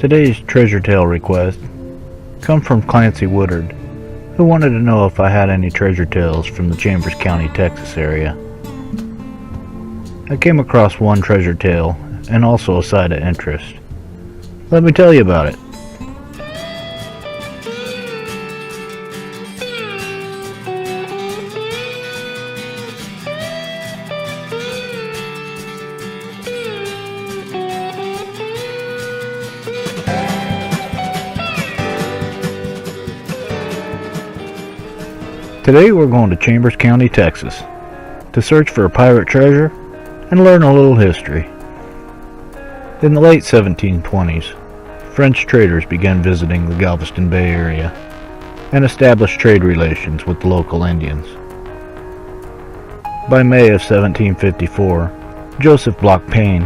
Today's treasure tale request come from Clancy Woodard, who wanted to know if I had any treasure tales from the Chambers County, Texas area. I came across one treasure tale and also a site of interest. Let me tell you about it. Today we're going to Chambers County, Texas, to search for a pirate treasure and learn a little history. In the late 1720s, French traders began visiting the Galveston Bay area and established trade relations with the local Indians. By May of 1754, Joseph Bloch Payne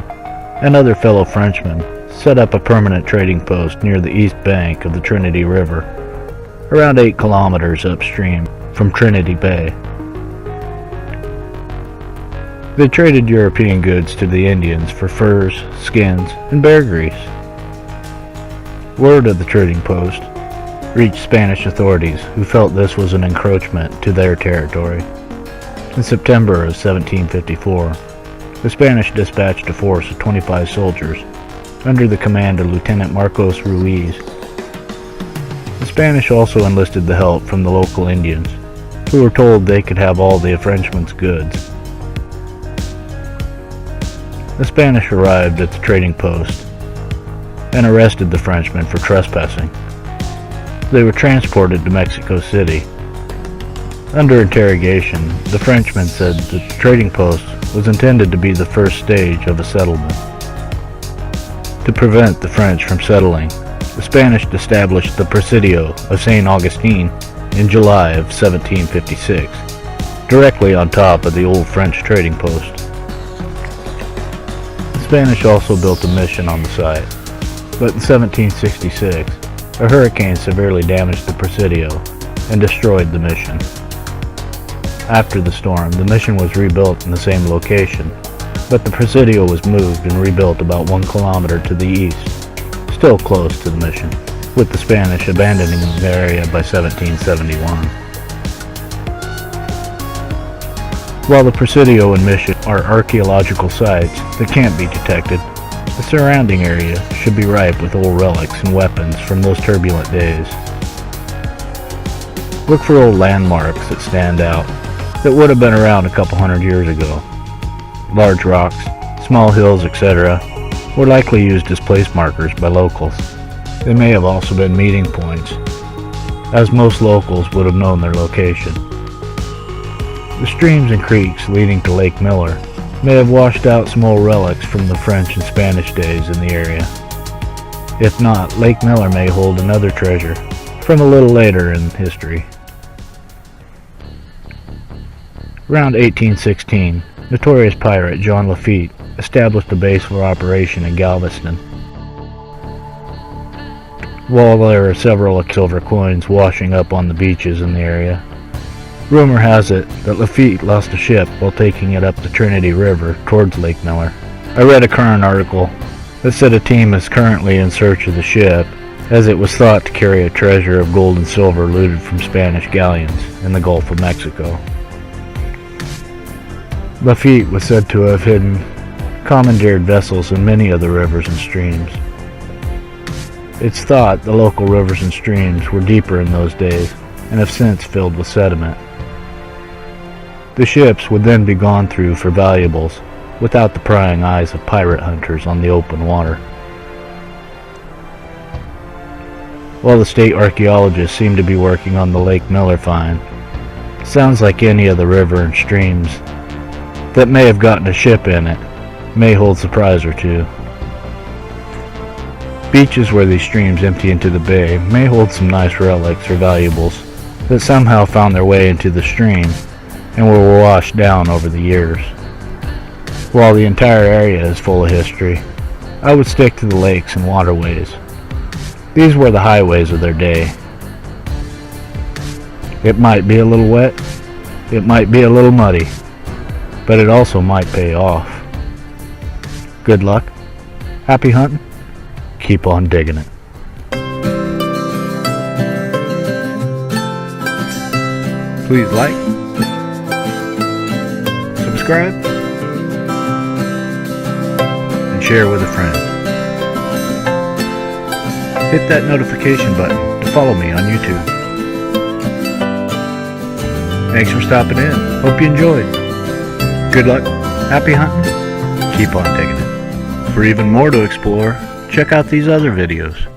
and other fellow Frenchmen set up a permanent trading post near the east bank of the Trinity River, around 8 kilometers upstream from Trinity Bay. They traded European goods to the Indians for furs, skins, and bear grease. Word of the trading post reached Spanish authorities, who felt this was an encroachment to their territory. In September of 1754, the Spanish dispatched a force of 25 soldiers under the command of Lieutenant Marcos Ruiz. The Spanish also enlisted the help from the local Indians, who were told they could have all the Frenchmen's goods. The Spanish arrived at the trading post and arrested the Frenchmen for trespassing. They were transported to Mexico City. Under interrogation, the Frenchmen said that the trading post was intended to be the first stage of a settlement. To prevent the French from settling, the Spanish established the Presidio of St. Augustine in July of 1756, directly on top of the old French trading post. The Spanish also built a mission on the site, but in 1766, a hurricane severely damaged the Presidio and destroyed the mission. After the storm, the mission was rebuilt in the same location, but the Presidio was moved and rebuilt about 1 kilometer to the east, still close to the mission, with the Spanish abandoning the area by 1771. While the Presidio and mission are archaeological sites that can't be detected, the surrounding area should be ripe with old relics and weapons from those turbulent days. Look for old landmarks that stand out, that would have been around a couple hundred years ago. Large rocks, small hills, etc. were likely used as place markers by locals. They may have also been meeting points, as most locals would have known their location. The streams and creeks leading to Lake Miller may have washed out some old relics from the French and Spanish days in the area. If not, Lake Miller may hold another treasure from a little later in history. Around 1816, notorious pirate John Lafitte established a base for operation in Galveston. While there are several silver coins washing up on the beaches in the area, rumor has it that Lafitte lost a ship while taking it up the Trinity River towards Lake Miller. I read a current article that said a team is currently in search of the ship, as it was thought to carry a treasure of gold and silver looted from Spanish galleons in the Gulf of Mexico. Lafitte was said to have hidden commandeered vessels in many of the rivers and streams. It's thought the local rivers and streams were deeper in those days and have since filled with sediment. The ships would then be gone through for valuables without the prying eyes of pirate hunters on the open water. While the state archaeologists seem to be working on the Lake Miller find, sounds like any of the river and streams that may have gotten a ship in it may hold a surprise or two. Beaches where these streams empty into the bay may hold some nice relics or valuables that somehow found their way into the stream and were washed down over the years. While the entire area is full of history, I would stick to the lakes and waterways. These were the highways of their day. It might be a little wet, it might be a little muddy, but it also might pay off. Good luck, happy hunting, Keep on digging it. Please like, subscribe, and share with a friend. Hit that notification button to follow me on YouTube. Thanks for stopping in. Hope you enjoyed. Good luck, happy hunting, keep on digging it. For even more to explore, check out these other videos.